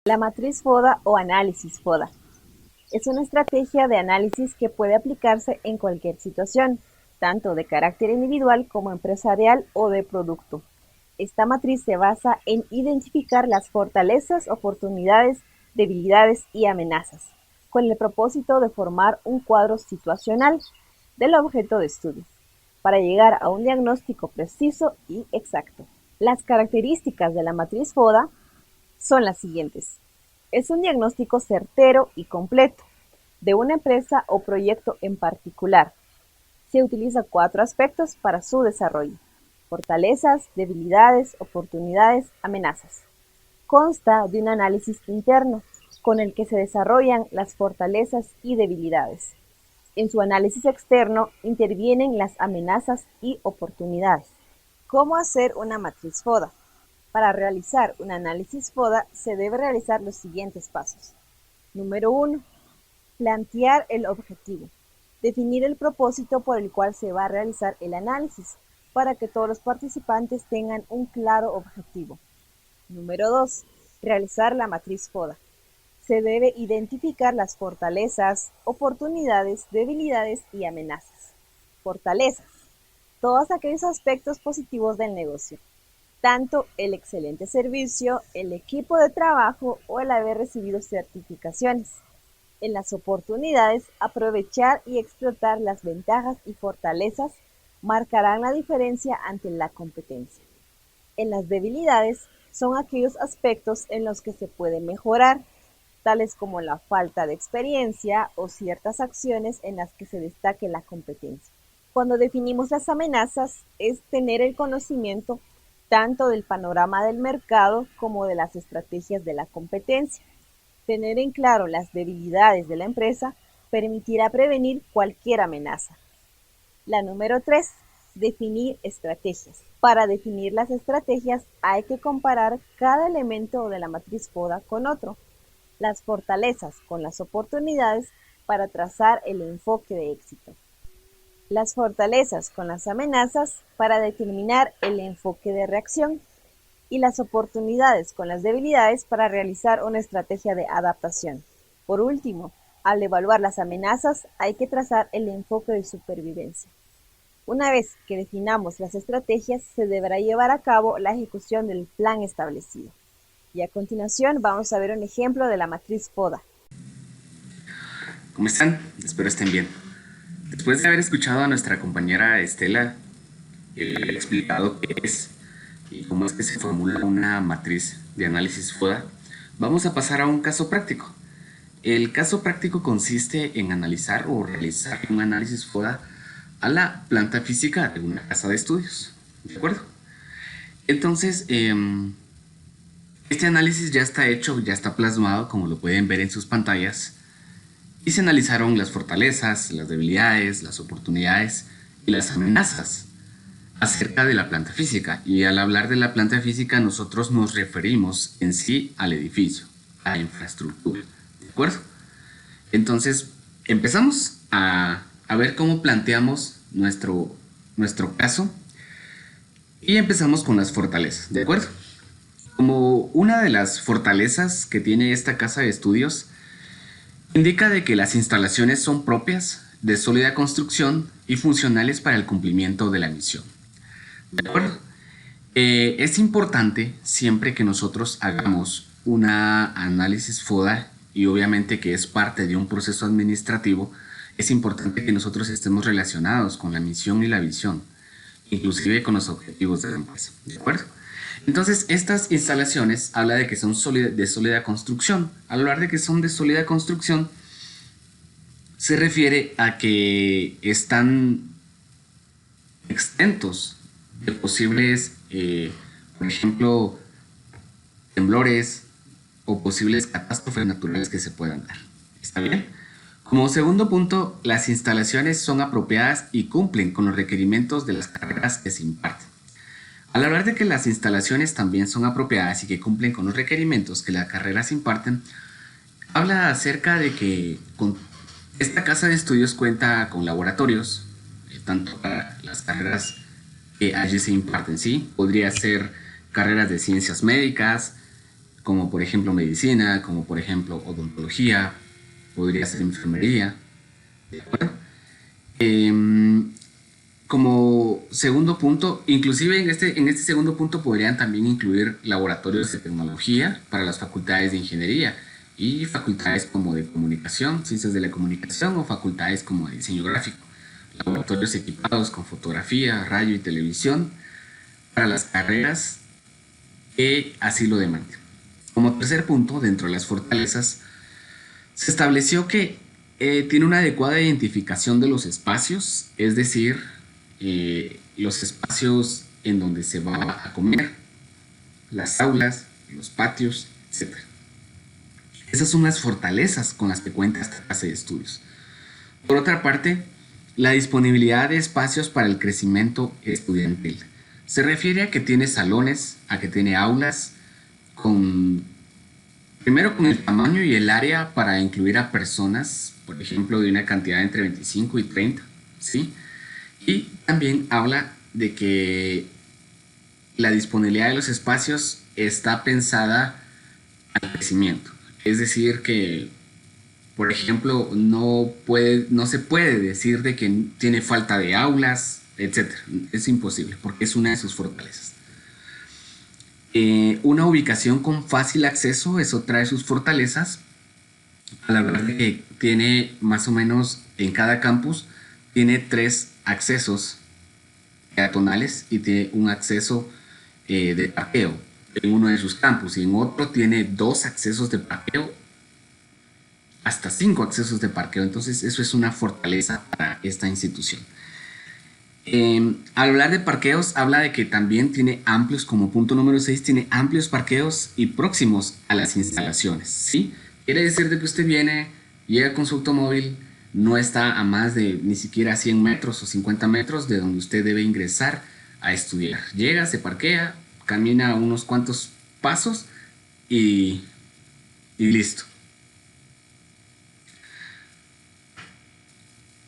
La matriz FODA o análisis FODA es una estrategia de análisis que puede aplicarse en cualquier situación, tanto de carácter individual como empresarial o de producto. Esta matriz se basa en identificar las fortalezas, oportunidades, debilidades y amenazas, con el propósito de formar un cuadro situacional del objeto de estudio, para llegar a un diagnóstico preciso y exacto. Las características de la matriz FODA son las siguientes. Es un diagnóstico certero y completo de una empresa o proyecto en particular. Se utiliza 4 aspectos para su desarrollo: fortalezas, debilidades, oportunidades, amenazas. Consta de un análisis interno con el que se desarrollan las fortalezas y debilidades. En su análisis externo intervienen las amenazas y oportunidades. ¿Cómo hacer una matriz FODA? Para realizar un análisis FODA se debe realizar los siguientes pasos. Número 1. Plantear el objetivo. Definir el propósito por el cual se va a realizar el análisis, para que todos los participantes tengan un claro objetivo. Número 2. Realizar la matriz FODA. Se debe identificar las fortalezas, oportunidades, debilidades y amenazas. Fortalezas. Todos aquellos aspectos positivos del negocio, tanto el excelente servicio, el equipo de trabajo o el haber recibido certificaciones. En las oportunidades, aprovechar y explotar las ventajas y fortalezas marcarán la diferencia ante la competencia. En las debilidades, son aquellos aspectos en los que se puede mejorar, tales como la falta de experiencia o ciertas acciones en las que se destaque la competencia. Cuando definimos las amenazas, es tener el conocimiento tanto del panorama del mercado como de las estrategias de la competencia. Tener en claro las debilidades de la empresa permitirá prevenir cualquier amenaza. La número 3. Definir estrategias. Para definir las estrategias hay que comparar cada elemento de la matriz FODA con otro, las fortalezas con las oportunidades para trazar el enfoque de éxito, las fortalezas con las amenazas para determinar el enfoque de reacción y las oportunidades con las debilidades para realizar una estrategia de adaptación. Por último, al evaluar las amenazas hay que trazar el enfoque de supervivencia. Una vez que definamos las estrategias, se deberá llevar a cabo la ejecución del plan establecido. Y a continuación vamos a ver un ejemplo de la matriz FODA. ¿Cómo están? Espero estén bien. Después de haber escuchado a nuestra compañera Estela explicado qué es y cómo es que se formula una matriz de análisis FODA, vamos a pasar a un caso práctico. El caso práctico consiste en analizar o realizar un análisis FODA a la planta física de una casa de estudios. ¿De acuerdo? Entonces, este análisis ya está hecho, ya está plasmado, como lo pueden ver en sus pantallas, y se analizaron las fortalezas, las debilidades, las oportunidades y las amenazas acerca de la planta física. Y al hablar de la planta física, nosotros nos referimos en sí al edificio, a la infraestructura. ¿De acuerdo? Entonces, empezamos a ver cómo planteamos nuestro caso y empezamos con las fortalezas. ¿De acuerdo? Como una de las fortalezas que tiene esta casa de estudios, indica de que las instalaciones son propias, de sólida construcción y funcionales para el cumplimiento de la misión. ¿De acuerdo? Es importante siempre que nosotros hagamos un análisis FODA, y obviamente que es parte de un proceso administrativo, es importante que nosotros estemos relacionados con la misión y la visión, inclusive con los objetivos de la empresa. ¿De acuerdo? Entonces, estas instalaciones habla de que son de sólida construcción. Al hablar de que son de sólida construcción, se refiere a que están exentos de posibles, por ejemplo, temblores o posibles catástrofes naturales que se puedan dar. ¿Está bien? Como segundo punto, las instalaciones son apropiadas y cumplen con los requerimientos de las carreras que se imparten. Al hablar de que las instalaciones también son apropiadas y que cumplen con los requerimientos que las carreras imparten, habla acerca de que esta casa de estudios cuenta con laboratorios, tanto para las carreras que allí se imparten, ¿sí? Podría ser carreras de ciencias médicas como por ejemplo medicina, como por ejemplo odontología, podría ser enfermería, ¿de acuerdo? Em, Como segundo punto, inclusive en este segundo punto podrían también incluir laboratorios de tecnología para las facultades de ingeniería y facultades como de comunicación, ciencias de la comunicación o facultades como de diseño gráfico, laboratorios equipados con fotografía, radio y televisión para las carreras que así lo demanden. Como tercer punto, dentro de las fortalezas, se estableció que tiene una adecuada identificación de los espacios, es decir, los espacios en donde se va a comer, las aulas, los patios, etc. Esas son las fortalezas con las que cuenta esta clase de estudios. Por otra parte, la disponibilidad de espacios para el crecimiento estudiantil. Se refiere a que tiene salones, a que tiene aulas, primero con el tamaño y el área para incluir a personas, por ejemplo, de una cantidad entre 25 y 30, ¿sí? Y también habla de que la disponibilidad de los espacios está pensada al crecimiento. Es decir, que, por ejemplo, no se puede decir de que tiene falta de aulas, etcétera. Es imposible, porque es una de sus fortalezas. Una ubicación con fácil acceso es otra de sus fortalezas. A la verdad que tiene más o menos en cada campus, tiene 3 accesos peatonales y tiene un acceso de parqueo en uno de sus campus, y en otro tiene 2 accesos de parqueo, hasta 5 accesos de parqueo. Entonces eso es una fortaleza para esta institución. Al hablar de parqueos, habla de que también tiene amplios, como punto número 6, tiene amplios parqueos y próximos a las instalaciones, ¿sí? Quiere decir de que usted viene, llega con su automóvil, no está a más de ni siquiera 100 metros o 50 metros de donde usted debe ingresar a estudiar. Llega, se parquea, camina unos cuantos pasos y listo.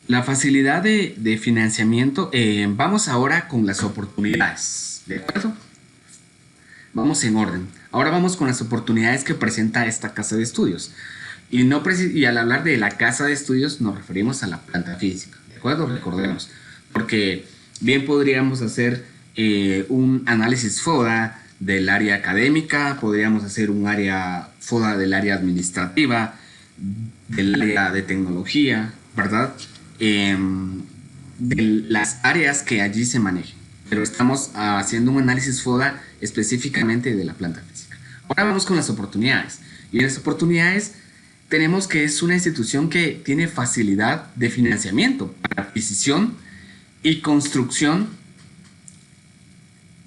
La facilidad de financiamiento, vamos ahora con las oportunidades, ¿de acuerdo? Vamos en orden. Ahora vamos con las oportunidades que presenta esta casa de estudios. Y al hablar de la casa de estudios nos referimos a la planta física, ¿de acuerdo? Recordemos, porque bien podríamos hacer un análisis FODA del área académica, podríamos hacer un área FODA del área administrativa, del área de tecnología, ¿verdad? De las áreas que allí se manejan, pero estamos haciendo un análisis FODA específicamente de la planta física. Ahora vamos con las oportunidades. Y en las oportunidades tenemos que es una institución que tiene facilidad de financiamiento para adquisición y construcción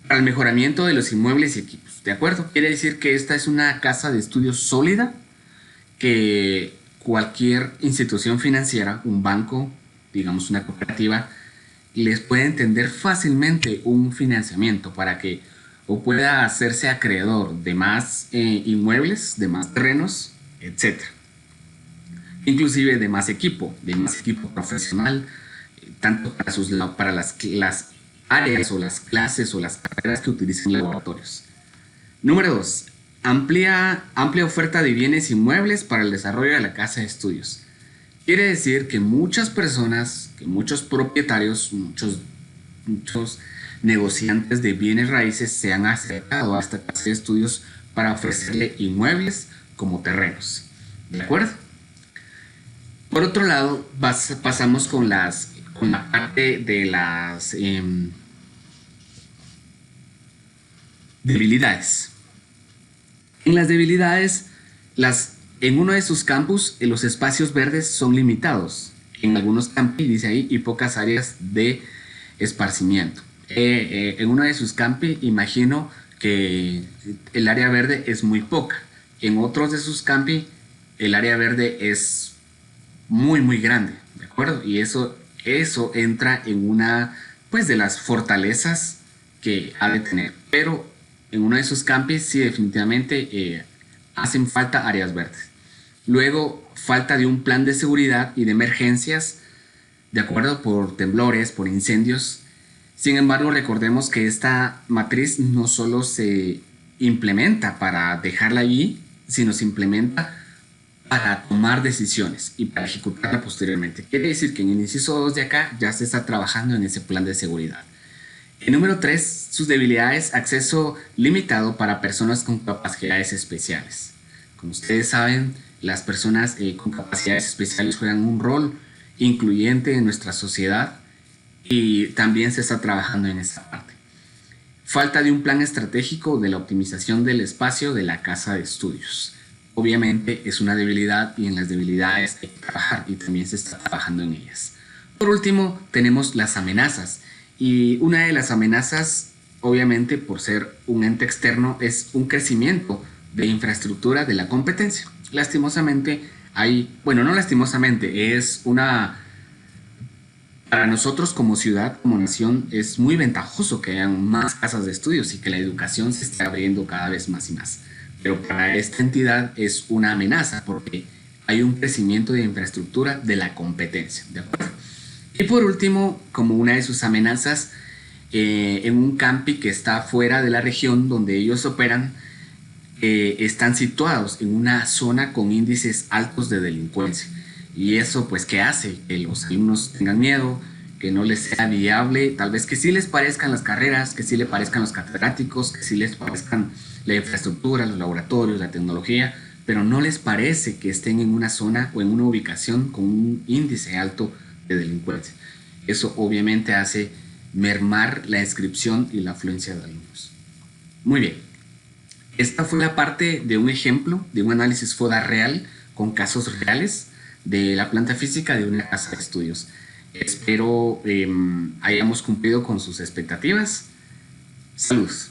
para el mejoramiento de los inmuebles y equipos. ¿De acuerdo? Quiere decir que esta es una casa de estudios sólida que cualquier institución financiera, un banco, digamos una cooperativa, les puede entender fácilmente un financiamiento para que o pueda hacerse acreedor de más inmuebles, de más terrenos, etc. Inclusive de más equipo profesional, tanto para las áreas o las clases o las carreras que utilicen laboratorios. Número 2. Amplia oferta de bienes inmuebles para el desarrollo de la casa de estudios. Quiere decir que muchas personas, que muchos propietarios, muchos negociantes de bienes raíces se han acercado a esta casa de estudios para ofrecerle inmuebles como terrenos. ¿De acuerdo? Por otro lado, pasamos con la parte de las debilidades. En las debilidades, en uno de sus campus, los espacios verdes son limitados. En algunos campi, dice ahí, y pocas áreas de esparcimiento. En uno de sus campi, imagino que el área verde es muy poca. En otros de sus campi, el área verde es muy, muy grande, ¿de acuerdo? Y eso entra en una, pues, de las fortalezas que ha de tener. Pero en uno de sus campis, sí, definitivamente hacen falta áreas verdes. Luego, falta de un plan de seguridad y de emergencias, de acuerdo, por temblores, por incendios. Sin embargo, recordemos que esta matriz no solo se implementa para dejarla allí, sino se implementa para tomar decisiones y para ejecutarla posteriormente. Quiere decir que en el inciso 2 de acá ya se está trabajando en ese plan de seguridad. El número 3, sus debilidades, acceso limitado para personas con capacidades especiales. Como ustedes saben, las personas con capacidades especiales juegan un rol incluyente en nuestra sociedad y también se está trabajando en esa parte. Falta de un plan estratégico de la optimización del espacio de la casa de estudios. Obviamente es una debilidad y en las debilidades hay que trabajar y también se está trabajando en ellas. Por último, tenemos las amenazas. Y una de las amenazas, obviamente por ser un ente externo, es un crecimiento de infraestructura de la competencia. Lastimosamente bueno, no lastimosamente, para nosotros como ciudad, como nación, es muy ventajoso que hayan más casas de estudios y que la educación se esté abriendo cada vez más y más. Pero para esta entidad es una amenaza porque hay un crecimiento de infraestructura de la competencia, ¿de acuerdo? Y por último, como una de sus amenazas, en un campi que está fuera de la región donde ellos operan, están situados en una zona con índices altos de delincuencia. Y eso, pues, ¿qué hace? Que los alumnos tengan miedo, que no les sea viable, tal vez que sí les parezcan las carreras, que sí les parezcan los catedráticos, que sí les parezcan la infraestructura, los laboratorios, la tecnología, pero no les parece que estén en una zona o en una ubicación con un índice alto de delincuencia. Eso obviamente hace mermar la inscripción y la afluencia de alumnos. Muy bien. Esta fue la parte de un ejemplo, de un análisis FODA real, con casos reales de la planta física de una casa de estudios. Espero hayamos cumplido con sus expectativas. Saludos.